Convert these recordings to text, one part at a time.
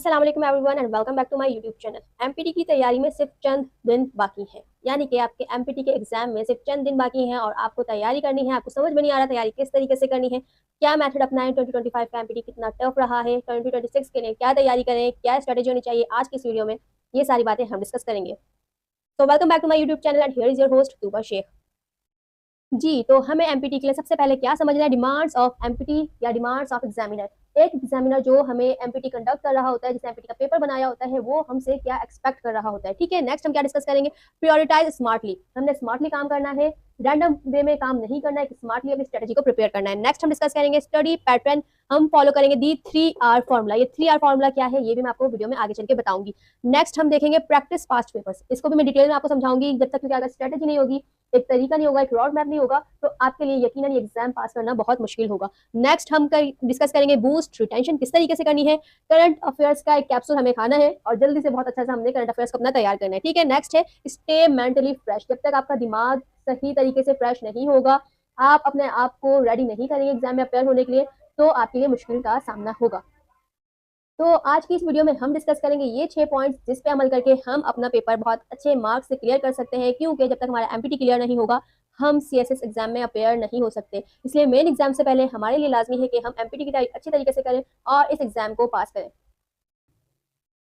अस्सलाम वालेकुम everyone and welcome back to my YouTube channel. MPT की तैयारी में सिर्फ चंद दिन बाकी हैं, यानी कि आपके एमपीटी के एग्जाम में सिर्फ चंद दिन बाकी हैं और आपको तैयारी करनी है। आपको समझ में नहीं आ रहा तैयारी किस तरीके से करनी है, क्या मेथड अपनाएं, 2025 का एमपीटी कितना टफ रहा है, 2026 के लिए क्या तैयारी करें, क्या स्ट्रेटेजी होनी चाहिए। आज की इस वीडियो में ये सारी बातें हम डिस्कस करेंगे। तो welcome back to my YouTube channel and here is your host Tooba Sheikh. जी, तो हमें एमपीटी के लिए सबसे पहले क्या समझना है, डिमांड्स ऑफ एमपीटी या डिमांड्स ऑफ एग्जामिनर। एक एग्जामिनर जो हमें एमपीटी कंडक्ट कर रहा होता है, जिसने एमपीटी का पेपर बनाया होता है, वो हमसे क्या एक्सपेक्ट कर रहा होता है। ठीक है, नेक्स्ट हम क्या डिस्कस करेंगे, प्रायोरिटाइज स्मार्टली। हमने स्मार्टली काम करना है, रैंडम वे में काम नहीं करना है, स्मार्टली अपनी स्ट्रेटेजी को प्रिपेयर करना है। नेक्स्ट हम डिस्कस करेंगे स्टडी पैटर्न। हम फॉलो करेंगे दी 3R फॉर्मूला। ये 3R फॉर्मूला क्या है ये भी मैं आपको वीडियो में आगे चल के बताऊंगी। नेक्स्ट हम देखेंगे प्रैक्टिस पास्ट पेपर्स। इसको भी मैं डिटेल में आपको समझाऊंगी जब तक, क्योंकि अगर स्ट्रेटेजी नहीं होगी, एक तरीका नहीं होगा, एक रोड मैप नहीं होगा, तो आपके लिए यकीनन ये एग्जाम पास करना बहुत मुश्किल होगा। नेक्स्ट हम डिस्कस करेंगे बूस्ट रिटेंशन किस तरीके से करनी है। करंट अफेयर्स का एक कैप्सूल हमें खाना है और जल्दी से बहुत अच्छा से हमने करंट अफेयर्स को अपना तैयार करना है। ठीक है, नेक्स्ट है स्टे मेंटली फ्रेश। जब तक आपका दिमाग सही तरीके से फ्रेश नहीं होगा, आप अपने आप को रेडी नहीं करेंगे एग्जाम में अपेयर होने के लिए, तो आपके लिए मुश्किल का सामना होगा। तो आज की इस वीडियो में हम डिस्कस करेंगे ये 6 पॉइंट्स जिस पे अमल करके हम अपना पेपर बहुत अच्छे मार्क्स से क्लियर कर सकते हैं, क्योंकि जब तक हमारा एमपीटी क्लियर नहीं होगा हम सीएसएस एग्जाम में अपेयर नहीं हो सकते। इसलिए मेन एग्जाम से पहले हमारे लिए लाजमी है कि हम एमपीटी की तैयारी अच्छी तरीके से करें और इस एग्जाम को पास करें।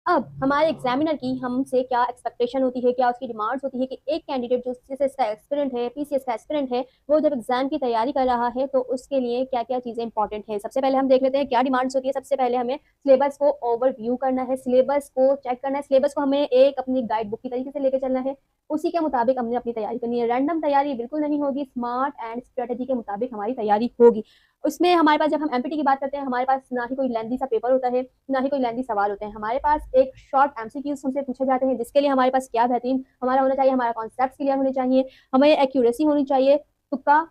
अब हमारे एग्जामिनर की हमसे क्या एक्सपेक्टेशन होती है, क्या उसकी डिमांड्स होती है कि एक कैंडिडेट जो सीएसएस का एस्पिरेंट है, पीसीएस का एस्पिरेंट है, वो जब एग्जाम की तैयारी कर रहा है तो उसके लिए क्या क्या चीजें इंपॉर्टेंट है। सबसे पहले हम देख लेते हैं क्या डिमांड्स होती है। सबसे पहले हमें सिलेबस को ओवरव्यू करना है, सिलेबस को चेक करना है, सिलेबस को हमें एक अपनी गाइड बुक की तरीके से लेकर चलना है, उसी के मुताबिक हमने अपनी तैयारी करनी है। रैंडम तैयारी बिल्कुल नहीं होगी, स्मार्ट एंड स्ट्रेटेजी के मुताबिक हमारी तैयारी होगी। उसमें हमारे पास, जब हम एमपीटी की बात करते हैं, हमारे पास ना ही कोई लेंदी सा पेपर होता है, ना ही कोई लेंदी सवाल होते हैं। हमारे पास एक शॉर्ट एमसीक्यूज हमसे पूछे जाते हैं, जिसके लिए हमारे पास क्या बेहतरीन हमारा होना चाहिए, हमारा कॉन्सेप्ट क्लियर होने चाहिए, हमें एक्यूरेसी होनी चाहिए। तुक्का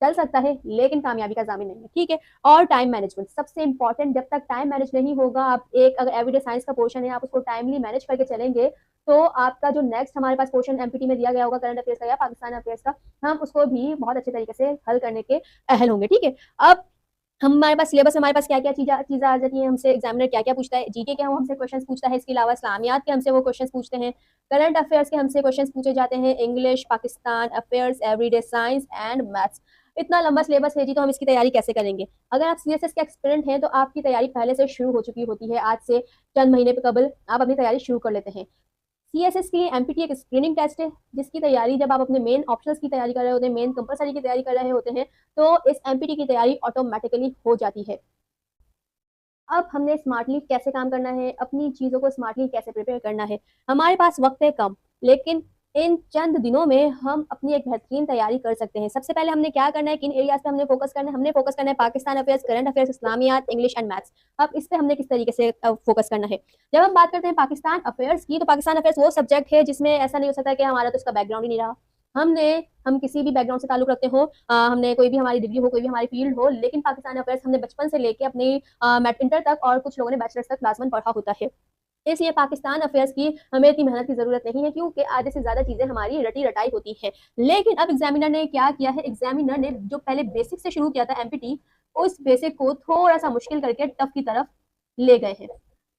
चल सकता है लेकिन कामयाबी का जामिन नहीं है। ठीक है, और टाइम मैनेजमेंट सबसे इंपॉर्टेंट। जब तक टाइम मैनेज नहीं होगा, आप एक अगर एवरीडे साइंस का पोर्शन है, आप उसको टाइमली मैनेज करके चलेंगे, तो आपका जो नेक्स्ट हमारे पास पोर्शन एमपीटी में दिया गया होगा करंट अफेयर्स का या पाकिस्तान अफेयर्स का, हम उसको भी बहुत अच्छे तरीके से हल करने के अहल होंगे। ठीक है, अब हमारे पास सिलेबस, हमारे पास क्या क्या चीजें आ जाती हैं, हमसे एग्जामिनर क्या क्या पूछता है, जीके के हमसे क्वेश्चंस पूछता है, इसके अलावा इस्लामियात के हमसे वो क्वेश्चंस पूछते हैं, करंट अफेयर्स के हमसे क्वेश्चंस पूछे जाते हैं, English, Pakistan affairs, everyday science and maths. इतना लंबा सिलेबस है जी, तो हम इसकी तैयारी कैसे करेंगे। अगर आप सीएसएस के एक्सपीरियंट हैं तो आपकी तैयारी पहले से शुरू हो चुकी होती है, आज से चंद महीने कबल आप अपनी तैयारी शुरू कर लेते हैं। सीएसएस के लिए एमपीटी एक स्क्रीनिंग टेस्ट है, जिसकी तैयारी जब आप अपने मेन ऑप्शंस की तैयारी कर रहे होते हैं, मेन कंपलसरी की तैयारी कर रहे होते हैं, तो इस एमपीटी की तैयारी ऑटोमेटिकली हो जाती है। अब हमने स्मार्टली कैसे काम करना है, अपनी चीजों को स्मार्टली कैसे प्रिपेयर करना है। हमारे पास वक्त है कम, लेकिन इन चंद दिनों में हम अपनी एक बेहतरीन तैयारी कर सकते हैं। सबसे पहले हमने क्या करना है, किन एरियाज पे हमने फोकस करना है। हमने फोकस करना है पाकिस्तान अफेयर्स, करंट अफेयर्स, इस्लामियात, इंग्लिश एंड मैथ्स। अब इस पे हमने किस तरीके से फोकस करना है। जब हम बात करते हैं पाकिस्तान अफेयर्स की, तो पाकिस्तान अफेयर्स वो सब्जेक्ट है जिसमें ऐसा नहीं हो सकता कि हमारा तो इसका बैकग्राउंड ही नहीं रहा। हम किसी भी बैकग्राउंड से ताल्लुक रखते हो, हमने कोई भी हमारी डिग्री हो, कोई भी हमारी फील्ड हो, लेकिन पाकिस्तान अफेयर्स हमने बचपन से लेके अपनी इंटर तक, और कुछ लोगों ने बैचलर्स तक क्लास 1 पढ़ा होता है। इसलिए पाकिस्तान अफेयर्स की हमें इतनी मेहनत की जरूरत नहीं है, क्योंकि आधे से ज्यादा चीजें हमारी रटी रटाई होती है। लेकिन अब एग्जामिनर ने क्या किया है, एग्जामिनर ने जो पहले बेसिक से शुरू किया था एमपीटी, उस बेसिक को थोड़ा सा मुश्किल करके टफ की तरफ ले गए हैं।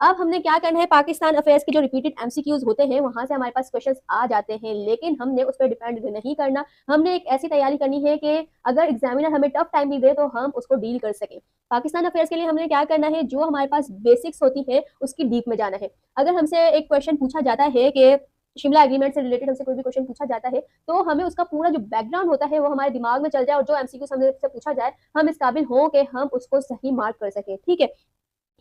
अब हमने क्या करना है, पाकिस्तान अफेयर्स के जो रिपीटेड एमसीक्यूज होते हैं, वहां से हमारे पास क्वेश्चंस आ जाते हैं, लेकिन हमने उस पर डिपेंड नहीं करना। हमने एक ऐसी तैयारी करनी है कि अगर एग्जामिनर हमें टफ टाइम भी दे तो हम उसको डील कर सकें। पाकिस्तान अफेयर्स के लिए हमने क्या करना है, जो हमारे पास बेसिक्स होती है उसकी डीप में जाना है। अगर हमसे एक क्वेश्चन पूछा जाता है कि शिमला एग्रीमेंट से रिलेटेड हमसे कोई भी क्वेश्चन पूछा जाता है, तो हमें उसका पूरा जो बैकग्राउंड होता है वो हमारे दिमाग में चल जाए, और जो एमसीक्यू हमसे पूछा जाए हम इस काबिल हो कि हम उसको सही मार्क कर सके। ठीक है,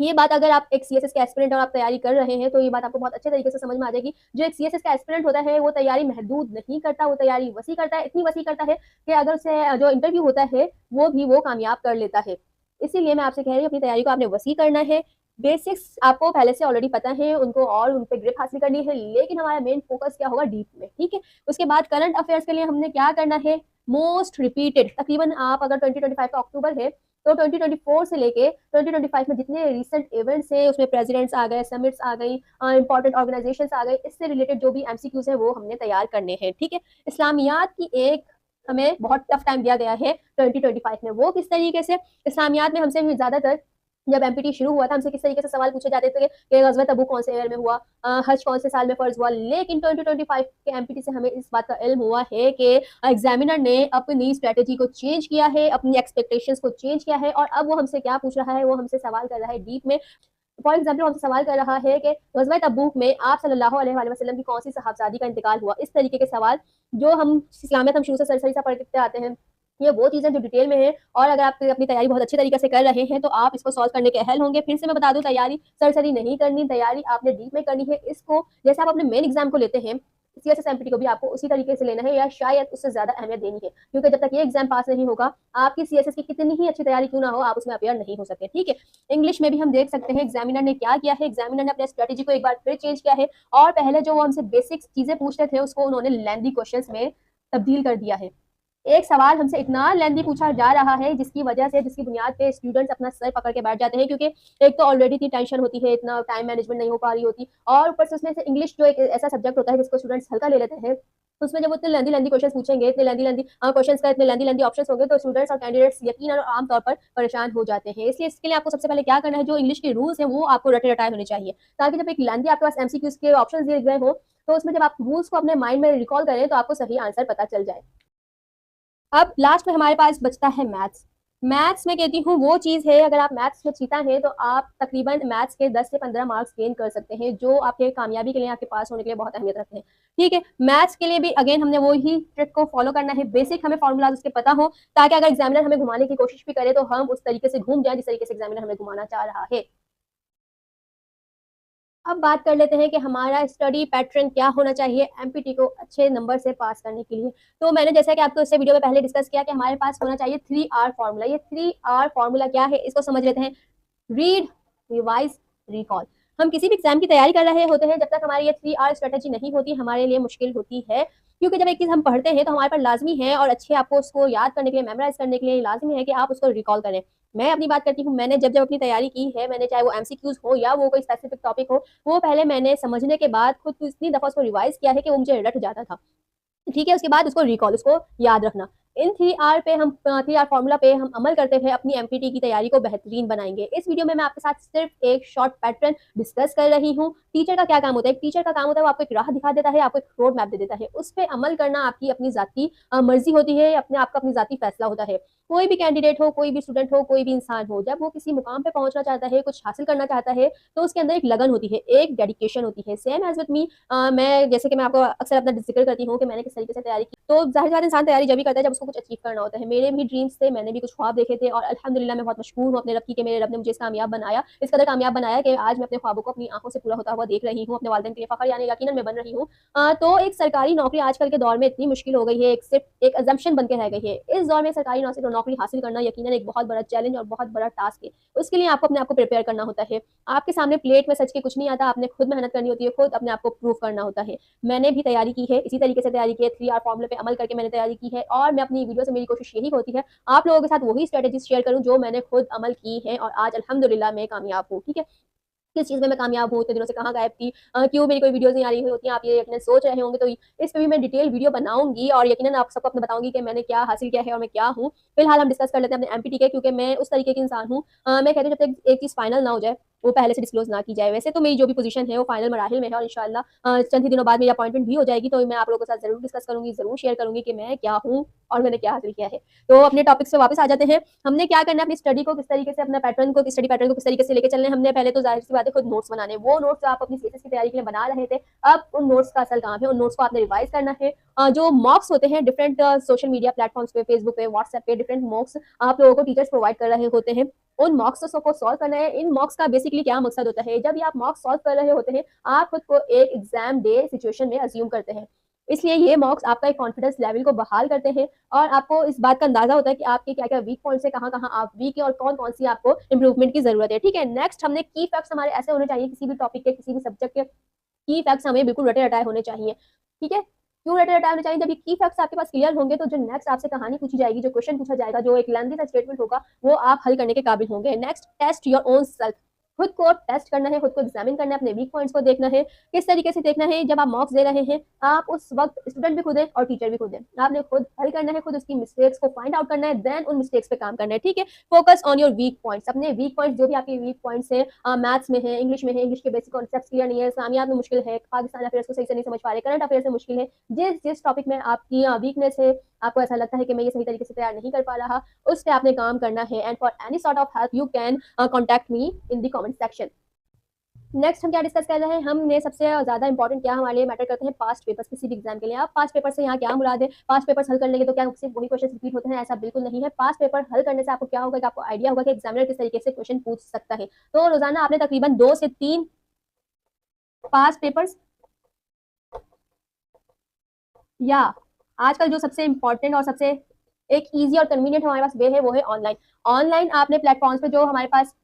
ये बात अगर आप एक सीएसएस का एस्पिरेंट और आप तैयारी कर रहे हैं, तो ये बात आपको बहुत अच्छे तरीके से समझ में आ जाएगी। जो एक सीएसएस का एस्पिरेंट होता है, वो तैयारी महदूद नहीं करता, वो तैयारी वसी करता है, इतनी वसी करता है कि अगर उसे जो इंटरव्यू होता है वो कामयाब कर लेता है। इसीलिए मैं आपसे कह रही हूँ, अपनी तैयारी को आपने वसी करना है। बेसिक्स आपको पहले से ऑलरेडी पता है, उनको और उन पर ग्रिप हासिल करनी है, लेकिन हमारा मेन फोकस क्या होगा, डीप में। ठीक है, उसके बाद करंट अफेयर्स के लिए हमने क्या करना है, मोस्ट रिपीटेड, तकरीबन आप अगर 2025 का अक्टूबर है, तो 2024 से लेके 2025 में जितने रिसेंट इवेंट्स हैं, उसमें प्रेसिडेंट्स आ गए, समिट्स आ गई, इंपॉर्टेंट ऑर्गेनाइजेशंस आ गए, इससे रिलेटेड जो भी एमसीक्यूज है वो हमने तैयार करने हैं। ठीक है, इस्लामियात की एक हमें बहुत टफ टाइम दिया गया है 2025 में, वो किस तरीके से, इस्लामियात में हमसे ज्यादातर जब एमपीटी शुरू हुआ था हमसे किस तरीके से सवाल पूछे जाते थे कि ग़ज़वत तबूक कौन से ईयर में हुआ, हज कौन से साल में फ़र्ज़ हुआ। लेकिन 2025 के एमपीटी से हमें इस बात का इल्म हुआ है कि एग्जामिनर ने अपनी स्ट्रेटजी को चेंज किया है, अपनी एक्सपेक्टेशंस को चेंज किया है और अब वो हमसे क्या पूछ रहा है, वो हमसे सवाल कर रहा है डीप में। फॉर एग्जाम्पल हमसे सवाल कर रहा है कि ग़ज़वा तबूक में आप सल्लल्लाहु अलैहि वसल्लम की कौन सी सहाबज़ादी का इंतकाल हुआ। इस तरीके के सवाल जो हम इस्लामियत हम शुरू से सरसरी सा पढ़ते आते हैं, ये वो चीज़ें जो डिटेल में है और अगर आप अपनी तैयारी बहुत अच्छे तरीके से कर रहे हैं तो आप इसको सॉल्व करने के अहल होंगे। फिर से मैं बता दूं, तैयारी सरसरी नहीं करनी, तैयारी आपने डीप में करनी है। इसको जैसे आप अपने मेन एग्जाम को लेते हैं, सीएसएस एमपीटी को भी आपको उसी तरीके से लेना है या शायद उससे ज्यादा अहमियत देनी है, क्योंकि जब तक ये एग्जाम पास नहीं होगा, आपकी सीएसएस की कितनी ही अच्छी तैयारी क्यों ना हो, आप उसमें अपियर नहीं हो सकते। ठीक है, इंग्लिश में भी हम देख सकते हैं एग्जामिनर ने क्या किया है। एग्जामिनर ने अपने स्ट्रेटेजी को एक बार फिर चेंज किया है और पहले जो वो हमसे बेसिक चीजें पूछते थे उसको उन्होंने लेंथी क्वेश्चंस में तब्दील कर दिया है। एक सवाल हमसे इतना लेंथी पूछा जा रहा है जिसकी वजह से, जिसकी बुनियाद पे स्टूडेंट्स अपना सर पकड़ के बैठ जाते हैं, क्योंकि एक तो ऑलरेडी इतनी टेंशन होती है, इतना टाइम मैनेजमेंट नहीं हो पा रही होती और ऊपर से उसमें से इंग्लिश जो एक ऐसा सब्जेक्ट होता है जिसको स्टूडेंट्स हल्का ले लेते हैं, उसमें जब वो इतने लेंथी क्वेश्चन पूछेंगे, इतने लेंथी क्वेश्चन का इतने लेंथी ऑप्शंस होंगे तो स्टूडेंट्स और कैंडिडेट्स यकीनन और आमतौर पर परेशान हो जाते हैं। इसलिए इसके लिए आपको सबसे पहले क्या करना है, जो इंग्लिश के रूल्स हैं वो आपको रटे रटाए होने चाहिए, ताकि जब एक लेंथी आपके पास एमसीक्यूज के ऑप्शन दिए गए हो तो उसमें जब आप रूल्स को अपने माइंड में रिकॉल करें तो आपको सही आंसर पता चल जाए। अब लास्ट में हमारे पास बचता है मैथ्स। मैथ्स में कहती हूँ वो चीज़ है, अगर आप मैथ्स में चीता हैं तो आप तकरीबन मैथ्स के 10 से 15 मार्क्स गेन कर सकते हैं, जो आपके कामयाबी के लिए, आपके पास होने के लिए बहुत अहमियत रखते हैं। ठीक है, मैथ्स के लिए भी अगेन हमने वो ही ट्रिक को फॉलो करना है, बेसिक हमें फॉर्मूलाज उसके पता हो, ताकि अगर एग्जामिनर हमें घुमाने की कोशिश भी करे तो हम उस तरीके से घूम जाए जिस तरीके से एग्जामिनर हमें घुमाना चाह रहा है। अब बात कर लेते हैं कि हमारा स्टडी पैटर्न क्या होना चाहिए एमपीटी को अच्छे नंबर से पास करने के लिए। तो मैंने जैसा कि आपको इससे वीडियो में पहले डिस्कस किया कि हमारे पास होना चाहिए 3R फॉर्मूला। ये 3R फॉर्मूला क्या है, इसको समझ लेते हैं। Read, revise, recall. हम किसी भी एग्जाम की तैयारी कर रहे होते हैं, जब तक हमारी ये 3R स्ट्रेटेजी नहीं होती हमारे लिए मुश्किल होती है, क्योंकि जब एक चीज हम पढ़ते हैं तो हमारे पर लाजमी है और अच्छे आपको उसको याद करने के लिए, मेमोराइज करने के लिए लाजमी है कि आप उसको रिकॉल करें। मैं अपनी बात करती हूँ, मैंने जब जब अपनी तैयारी की है, मैंने चाहे वो एमसीक्यूज हो या वो कोई स्पेसिफिक टॉपिक हो, वो पहले मैंने समझने के बाद खुद को इतनी दफा उसको रिवाइज किया है कि वो मुझे रट जाता था। ठीक है, उसके बाद उसको रिकॉल, उसको याद रखना। इन 3R पे हम 3R फॉर्मूला पे हम अमल करते हुए अपनी एमपीटी की तैयारी को बेहतरीन बनाएंगे। इस वीडियो में मैं आपके साथ सिर्फ एक शॉर्ट पैटर्न डिस्कस कर रही हूँ। टीचर का क्या काम होता है, टीचर का काम होता है वो आपको एक राह दिखा देता है, आपको एक रोड मैप दे देता है, उस पर अमल करना आपकी अपनी जाती मर्जी होती है, अपने आपका अपनी जाती फैसला होता है। कोई भी कैंडिडेट हो, कोई भी स्टूडेंट हो, कोई भी इंसान हो, जब वो किसी मुकाम पे पहुंचना चाहता है, कुछ हासिल करना चाहता है, तो उसके अंदर एक लगन होती है, एक डेडिकेशन होती है। सेम एज विद मी, मैं जैसे कि मैं आपको अक्सर अपना जिक्र करती हूँ कि मैंने किस तरीके से तैयारी की, तो जाहिर बात इंसान तैयारी जब भी करता है जब उसको कुछ अचीव करना होता है। मेरे भी ड्रीम्स थे, मैंने भी कुछ ख्वाब देखे थे और अल्हम्दुलिल्लाह मैं बहुत मशकूर हूँ अपने रब की कि मेरे रब ने मुझे इस कामयाब बनाया, इस कदर कामयाब बनाया कि आज मैं अपने ख्वाबों को अपनी आंखों से पूरा होता हुआ देख रही हूँ, अपने वालिदैन के लिए फखर यानी यकीनन मैं बन रही हूँ। तो एक सरकारी नौकरी आजकल के दौर में इतनी मुश्किल हो गई है, एक सिर्फ एक अजम्पशन बन के रह गई है। इस दौर में सरकारी नौकरी हासिल करना यकीनन एक बहुत बड़ा चैलेंज और बहुत बड़ा टास्क है। उसके लिए आपको अपने आप को प्रिपेयर करना होता है। आपके सामने प्लेट में सच के कुछ नहीं आता, आपने खुद मेहनत करनी होती है, खुद अपने आप को प्रूव करना होता है। मैंने भी तैयारी की है, इसी तरीके से तैयारी की है, 3R फॉर्मूले पे अमल करके मैंने तैयारी की है और मैं अपनी वीडियो से, मेरी कोशिश यही होती है आप लोगों के साथ वही स्ट्रेटेजीज शेयर करूं जो मैंने खुद अमल की है और आज अल्हम्दुलिल्लाह मैं कामयाब हूँ। ठीक है, किस चीज़ में मैं कामयाब हूँ, इतने दिनों से कहाँ गायब थी, क्यों मेरी कोई वीडियोज़ नहीं आ रही होती हैं, आप ये यकीनन सोच रहे होंगे, तो इस पे भी मैं डिटेल वीडियो बनाऊँगी और यकीनन आप सबको अपना बताऊँगी कि मैंने क्या हासिल किया है और मैं क्या हूँ। फिलहाल हम डिस्कस कर लेते हैं अपने एमपीटी के, क्योंकि मैं उस तरीके की इंसान हूँ, मैं कहती हूँ जब तक एक चीज़ फाइनल ना हो जाए, वो पहले से डिस्क्लोज ना की जाए। वैसे तो मेरी जो भी पोजीशन है वो फाइनल मराहिल में है और इंशाल्लाह चंद ही दिनों बाद मेरी अपॉइंटमेंट भी हो जाएगी, तो मैं आप लोगों के साथ ज़रूर डिस्कस करूँगी, ज़रूर शेयर करूँगी कि मैं क्या हूँ और मैंने क्या हासिल किया है। तो अपने टॉपिक्स पे वापस आ जाते हैं। हमने क्या करना है, अपनी स्टडी को किस तरीके से, अपना पैटर्न को, स्टडी पैटर्न को किस तरीके से लेके चलना है। हमने पहले तो जाहिर सी बात है खुद नोट्स बनाने, वो नोट्स आप अपनी सीएसएस की तैयारी के लिए बना रहे थे, अब उन नोट्स का असल काम है, उन नोट्स को आपने रिवाइज करना है। जो मॉक्स होते हैं डिफरेंट सोशल मीडिया प्लेटफॉर्म्स पे, फेसबुक पे, व्हाट्सएप पे डिफरेंट मॉक्स आप लोगों को टीचर्स प्रोवाइड कर रहे होते हैं, उन मॉक्स को सॉल्व करना है। इन मॉक्स का बेसिकली क्या मकसद होता है, जब भी आप मॉक्स सॉल्व कर रहे होते हैं आप खुद को एक एग्जाम डे सिचुएशन में अज्यूम करते हैं, इसलिए ये मॉक्स आपका एक कॉन्फिडेंस लेवल को बहाल करते हैं और आपको इस बात का अंदाजा होता है कि आपके क्या क्या वीक पॉइंट्स है, कहाँ कहाँ आप वीक है और कौन कौन सी आपको इंप्रूवमेंट की जरूरत है। ठीक है, नेक्स्ट हमने की फैक्ट्स हमारे ऐसे होने चाहिए, किसी भी टॉपिक के, किसी भी सब्जेक्ट के की फैक्ट्स हमें बिल्कुल रटे रटाए होने चाहिए। ठीक है, क्यों रटे रटाए होने चाहिए, जब ये की फैक्ट्स आपके पास क्लियर होंगे तो जो नेक्स्ट आपसे कहानी पूछी जाएगी, जो क्वेश्चन पूछा जाएगा, जो एक लेंथी सा स्टेटमेंट होगा, वो आप हल करने के काबिल होंगे। Next, test your own self. खुद को टेस्ट करना है, खुद को एग्जामिन करना है, अपने वीक पॉइंट्स को देखना है। किस तरीके से देखना है, जब आप मॉक्स दे रहे हैं, आप उस वक्त स्टूडेंट भी खुद है और टीचर भी खुद है। आपने खुद हल करना है, खुद उसकी मिस्टेक्स को फाइंड आउट करना है, देन उन मिस्टेक्स पे काम करना है। ठीक है, focus on your weak points. अपने वीक पॉइंट्स, जो भी आपके वीक पॉइंट्स है, मैथ्स में है, इंग्लिश में है, इंग्लिश के बेसिक कॉन्सेप्ट क्लियर नहीं है, इस्लामियात में मुश्किल है, पाकिस्तान अफेयर्स को सही से नहीं समझ पा रहे, करंट अफेयर्स में मुश्किल है, जिस जिस टॉपिक में आपकी वीकनेस है, आपको ऐसा लगता है कि मैं ये सही तरीके से तैयार नहीं कर पा रहा, उस पे आपने काम करना है। And for any sort of help you can contact me in the comment section. Next हम क्या डिस्कस कर रहे हैं, हमने सबसे ज्यादा इंपॉर्टेंट क्या हमारे लिए मैटर करते हैं, पास्ट पेपर्स किसी भी एग्जाम के लिए। आप पास्ट पेपर से यहाँ क्या मुराद है, पास्ट पेपर्स हल कर लेंगे तो क्या सिर्फ वही क्वेश्चन रिपीट होते हैं, ऐसा बिल्कुल नहीं है। पास्ट पेपर हल करने से आपको क्या होगा कि आपको आइडिया होगा कि एग्जामिनर किस तरीके से क्वेश्चन पूछ सकता है। तो रोजाना आपने तकरीबन 2 से 3 पास्ट पेपर्स, या आजकल जो सबसे इंपॉर्टेंट और सबसे एक ईजी और कन्वीनियंट हमारे पास वे है, वो है ऑनलाइन। ऑनलाइन आपने प्लेटफॉर्म्स पे जो हमारे पास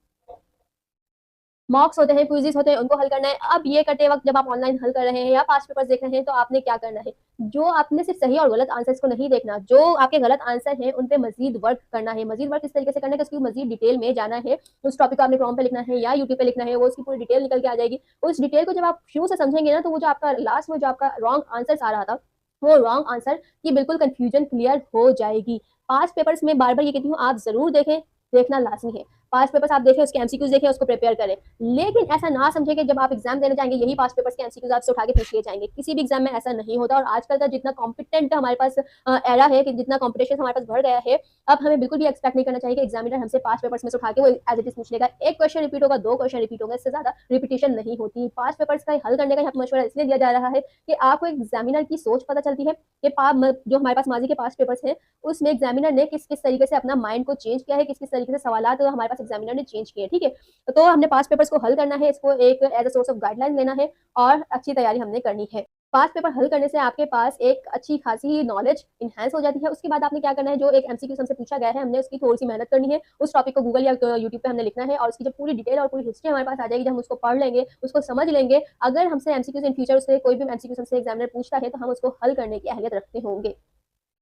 मॉक्स होते हैं, क्विज़ेस होते हैं, उनको हल करना है। अब ये करते वक्त जब आप ऑनलाइन हल कर रहे हैं या पास्ट पेपर्स देख रहे हैं, तो आपने क्या करना है, जो आपने सिर्फ सही और गलत आंसर्स को नहीं देखना, जो आपके गलत आंसर हैं उन पे मजीद वर्क करना है। मजीद वर्क इस तरीके से करना है कि उसकी मजीद डिटेल में जाना है। उस टॉपिक को आपने क्रोम पे लिखना है या यूट्यूब पे लिखना है, वो उसकी पूरी डिटेल निकल के आ जाएगी। उस डिटेल को जब आप शुरू से समझेंगे ना, तो वो जो आपका लास्ट में जो आपका रॉन्ग आंसर आ रहा था, वो रॉन्ग आंसर की बिल्कुल कंफ्यूजन क्लियर हो जाएगी। पास्ट पेपर्स में बार बार ये कहती हूँ, आप जरूर देखें, देखना लाजमी है। पास्ट पेपर्स आप देखें, उसके एमसीक्यूज देखें, उसको प्रिपेयर करें। लेकिन ऐसा ना समझे कि जब आप एग्जाम देने जाएंगे यही पास्ट पेपर्स के एमसीक्यूज आपसे उठा के पूछ लिए जाएंगे। किसी भी एग्जाम में ऐसा नहीं होता। और आजकल का जितना कॉम्पिटेंट हमारे पास एरा है, कि जितना कॉम्पिटिशन हमारे पास बढ़ गया है, अब हमें बिल्कुल भी एक्सपेक्ट नहीं करना चाहिए कि एग्जामिनर हमसे पास्ट पेपर्स में से उठा के वो एज इट इज पूछ लेगा। एक क्वेश्चन रिपीट होगा, 2 क्वेश्चन रिपीट होगा, इससे ज्यादा रिपीटेशन नहीं होती। पास्ट पेपर्स का हल करने का यहाँ मशवरा इसलिए दिया जा रहा है कि आपको एग्जामिनर की सोच पता चलती है कि जो हमारे पास माजी के पास्ट पेपर्स हैं, उसमें एग्जामिनर ने किस किस तरीके से अपना माइंड को चेंज किया है, किस किस तरीके से सवालात हमारे पास एग्जामिनर ने चेंज किए। ठीक है, तो हमने पास्ट पेपर्स को हल करना है, इसको एक as a source of guideline लेना है और अच्छी तैयारी हमने करनी है। पास्ट पेपर हल करने से आपके पास एक अच्छी खासी नॉलेज इनहेंस हो जाती है। उसके बाद आपने क्या करना है, जो एक एमसीक्यू हमसे पूछा गया है, हमने उसकी थोड़ी सी मेहनत करनी है। उस टॉपिक को गूगल या यूट्यूब पे हमने लिखना है और उसकी जब पूरी डिटेल और पूरी हिस्ट्री हमारे पास आ जाएगी, जब हम उसको पढ़ लेंगे, उसको समझ लेंगे, अगर हमसे एमसीक्यूज इन फ्यूचर उससे कोई भी एमसीक्यू हमसे एग्जामिनर पूछता है, तो हम उसको हल करने की अहलियत रखते होंगे।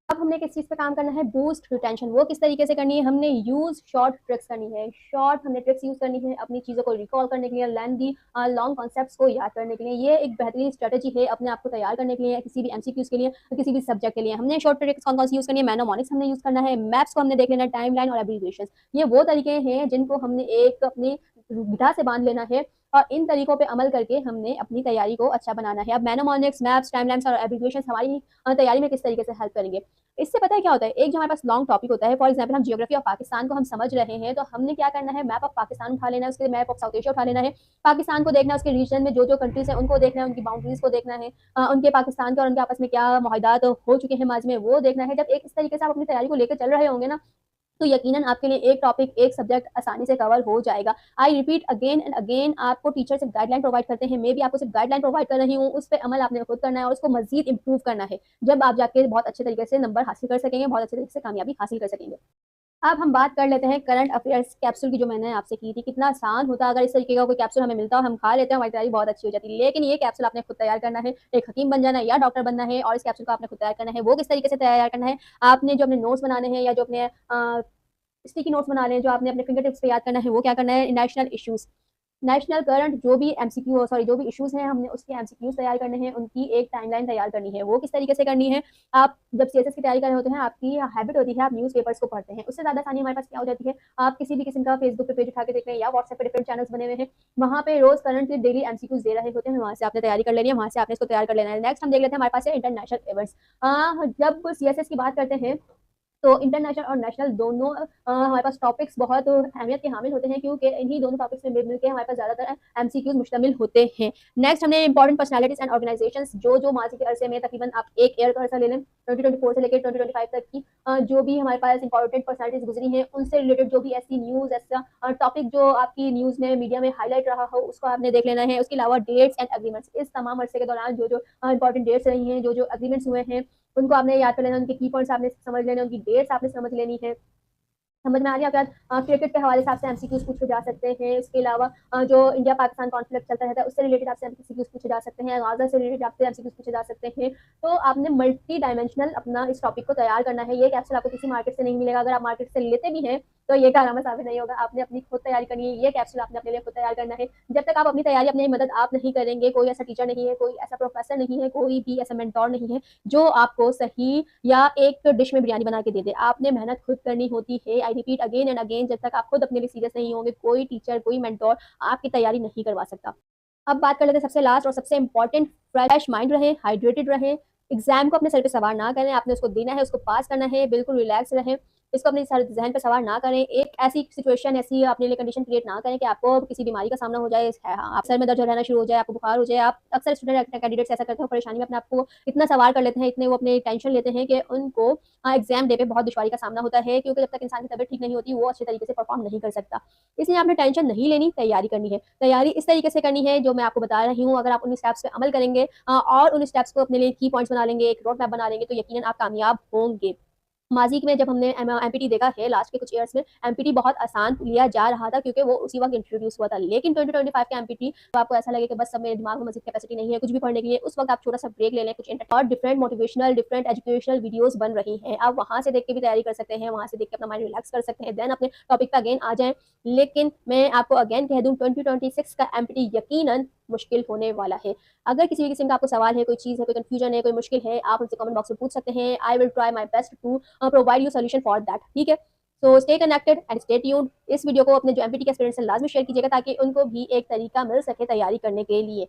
अब हमने किस चीज़ पे काम करना है, बूस्ट रिटेंशन। वो किस तरीके से करनी है, हमने यूज शॉर्ट ट्रिक्स करनी है। शॉर्ट हमने ट्रिक्स यूज करनी है अपनी चीज़ों को रिकॉल करने के लिए, लेंथी लॉन्ग कॉन्सेप्ट्स को याद करने के लिए। ये एक बेहतरीन स्ट्रेटेजी है अपने आप को तैयार करने के लिए, किसी भी एमसीक्यूज के लिए, किसी भी सब्जेक्ट के लिए। हमने शॉर्ट ट्रिक्स कौन कौन सी यूज करनी है, मैनोमोनिक्स हमने यूज करना है, मैप्स को हमने देख लेना है, टाइम लाइन और एब्रीविएशन। ये वो तरीके हैं जिनको हमने एक अपनी विधा से बांध लेना है और इन तरीकों पे अमल करके हमने अपनी तैयारी को अच्छा बनाना है। अब मैनोमोनिक्स, मैप्स, टाइमलाइंस और एब्रीविएशन हमारी तैयारी में किस तरीके से हेल्प करेंगे, इससे पता है क्या होता है, एक जो हमारे पास लॉन्ग टॉपिक होता है, फॉर एग्जाम्पल हम जियोग्राफी ऑफ पाकिस्तान को हम समझ रहे हैं, तो हमने क्या करना है, मैप ऑफ पाकिस्तान उठा लेना है, उसके मैप ऑफ साउथ एशिया उठा लेना है, पाकिस्तान को देखना है, उसके रीजन में जो जो कंट्रीज है उनको देखना है, उनकी बाउंड्रीज को देखना है, उनके पाकिस्तान के और उनके आपस में क्या मुआहदात हो चुके हैं माजी में, वो देखना है। जब एक इस तरीके से आप अपनी तैयारी को लेकर चल रहे होंगे ना, तो यकीनन आपके लिए एक टॉपिक, एक सब्जेक्ट आसानी से कवर हो जाएगा। I repeat again and again, आपको टीचर सिर्फ गाइडलाइन प्रोवाइड करते हैं, मैं भी आपको सिर्फ गाइडलाइन प्रोवाइड कर रही हूँ, उस पर अमल आपने खुद करना है और उसको मजीद इंप्रूव करना है। जब आप जाके बहुत अच्छे तरीके से नंबर हासिल कर सकेंगे, बहुत अच्छे तरीके से कामयाबी हासिल कर सकेंगे। अब हम बात कर लेते हैं करंट अफेयर्स कैप्सूल की, जो मैंने आपसे की थी। कितना आसान होता अगर इस तरीके का कोई कैप्सूल हमें मिलता, हम खा लेते हैं, हमारी तैयारी बहुत अच्छी हो जाती है। लेकिन ये कैप्सूल आपने खुद तैयार करना है, एक हकीम बन जाना है या डॉक्टर बनना है, और इस कैप्सूल को आपने खुद तैयार करना है। वो किस तरीके से तैयार करना है, आपने जो अपने नोट्स बनाने हैं या जो अपने स्टिकी नोट्स बना रहे हैं, जो आपने अपने फिंगर टिप्स पे याद करना है, वो क्या करना है, नेशनल इश्यूज, नेशनल करंट जो भी एमसीक्यू सॉरी जो भी इश्यूज हैं, हमने उसके एमसीक्यूज तैयार करने हैं, उनकी एक टाइमलाइन तैयार करनी है। वो किस तरीके से करनी है, आप जब सीएसएस की तैयारी कर रहे होते हैं, आपकी हैबिट होती है आप न्यूज़पेपर्स को पढ़ते हैं, उससे ज़्यादा आसानी हमारे पास क्या हो जाती है, आप किसी भी किस्म का फेसबुक पे पेज उठा के देख रहे हैं या व्हाट्सएप पे डिफरेंट चैनल्स बने हुए हैं, वहाँ पे रोज करंट के डेली एमसीक्यूज दे रहे होते हैं, वहाँ से आपने तैयारी कर लेनी है, वहाँ से आपने इसको तैयार कर लेना है। नेक्स्ट हम देख लेते हैं हमारे पास है इंटरनेशनल इवेंट्स। जब सीएसएस की बात करते हैं, तो इंटरनेशनल और नेशनल दोनों हमारे पास टॉपिक्स बहुत अहमियत के हामिल होते हैं, क्योंकि इन्हीं दोनों टॉपिक्स में मिल के हमारे पास ज़्यादातर एमसीक्यूज मुश्तमिल होते हैं। नेक्स्ट हमने इंपॉर्टेंट पर्सनालिटीज एंड ऑर्गेनाइजेशंस, जो माजी के अरसे में तकरीबन आप एक ईयर का अरसा ले लें, 2024 से लेकर 2025 तक की जो भी हमारे पास इंपॉर्टेंट पर्सनालिटीज गुजरी हैं, उनसे रिलेटेड जो भी ऐसी न्यूज़, ऐसा टॉपिक जो आपकी न्यूज़ में, मीडिया में हाईलाइट रहा हो, उसको आपने देख लेना है। उसके अलावा डेट्स एंड एग्रीमेंट्स, इस तमाम अरसे के दौरान जो जो इंपॉर्टेंट डेट्स रही हैं, जो जो एग्रीमेंट्स हुए हैं, उनको आपने याद कर लेना, उनके की पॉइंट्स आपने समझ लेने, उनकी डेट्स आपने समझ लेनी है। समझ में आ गया। क्रिकेट के हवाले से आपसे एमसीक्यूज पूछे जा सकते हैं। इसके अलावा जो इंडिया पाकिस्तान कॉन्फ्लिक्ट चलता रहता है उससे रिलेटेड आपसे एमसीक्यूज पूछे जा सकते हैं। गाजा से रिलेटेड आपसे एमसीक्यूज पूछे जा सकते हैं। तो आपने मल्टी डायमेंशनल अपना इस टॉपिक को तैयार करना है। ये कैप्सूल आपको किसी मार्केट से नहीं मिलेगा। अगर आप मार्केट से लेते भी हैं तो ये कारनामा साबित नहीं होगा। आपने अपनी खुद तैयारी करनी है। ये कैप्सूल आपने अपने लिए खुद तैयार करना है। जब तक आप अपनी तैयारी अपनी मदद आप नहीं करेंगे, कोई ऐसा टीचर नहीं है, कोई ऐसा प्रोफेसर नहीं है, कोई भी ऐसा मेंटोर नहीं है जो आपको सही या एक डिश में बिरयानी बना के दे दे। आपने मेहनत खुद करनी होती है। I repeat again and again, जब तक आप खुद अपने लिए सीरियस नहीं होंगे, कोई टीचर, कोई मेंटोर आपकी तैयारी नहीं करवा सकता। अब बात कर लेते हैं सबसे लास्ट और सबसे इंपॉर्टेंट, फ्रेश माइंड रहें, हाइड्रेटेड रहें। एग्जाम को अपने सर पे सवार ना करें। आपने उसको देना है, उसको पास करना है, बिल्कुल रिलैक्स रहें। इसको अपने सर जहन पे सवार ना करें। एक ऐसी सिचुएशन, ऐसी अपने लिए कंडीशन क्रिएट ना करें कि आपको किसी बीमारी का सामना हो जाए, आप सर में दर्द रहना शुरू हो जाए, आपको बुखार हो जाए। आप अक्सर स्टूडेंट कैंडिडेट्स ऐसा करते हैं, परेशानी में अपने आपको इतना सवार कर लेते हैं, इतने वो अपने टेंशन लेते हैं कि उनको एग्जाम डे पे बहुत दुश्वारी का सामना होता है, क्योंकि जब तक इंसान की तबीयत ठीक नहीं होती वो अच्छे तरीके से परफॉर्म नहीं कर सकता। इसलिए आपने टेंशन नहीं लेनी, तैयारी करनी है। तैयारी इस तरीके से करनी है जो मैं आपको बता रही हूँ। अगर आप उन स्टेप्स पे अमल करेंगे और उन स्टेप्स को अपने लिए की पॉइंट्स बना लेंगे, एक रोड मैप बना लेंगे, तो यकीनन आप कामयाब होंगे। माजी में जब हमने एमपीटी देखा है, लास्ट के कुछ ईयर्स में एमपीटी बहुत आसान लिया जा रहा था, क्योंकि वो उसी वक्त इंट्रोड्यूस हुआ था। लेकिन 2025 के एमपीटी तो आपको ऐसा लगे कि बस सब मेरे दिमाग में मजीद कैपेसिटी नहीं है कुछ भी पढ़ने के लिए, उस वक्त आप छोटा सा ब्रेक ले लें। कुछ और different motivational, different educational videos बन रही हैं, आप वहां से देख के भी तैयारी कर सकते हैं, वहां से देख के अपना माइंड रिलैक्स कर सकते हैं, देन अपने टॉपिक पे अगेन आ जाएं। लेकिन मैं आपको अगेन कह दूं, 2026 का एमपीटी यकीनन मुश्किल होने वाला है। अगर किसी भी किस्म का आपको सवाल है, कोई चीज़ है, कोई कंफ्यूजन है, कोई मुश्किल है, आप मुझसे कमेंट बॉक्स में पूछ सकते हैं। I will try my best to provide you solution for that. ठीक है, so stay connected and stay tuned. इस वीडियो को अपने जो एमपीटी के एस्पिरेंट्स हैं लाजमी शेयर कीजिएगा, ताकि उनको भी एक तरीका मिल सके तैयारी करने के लिए।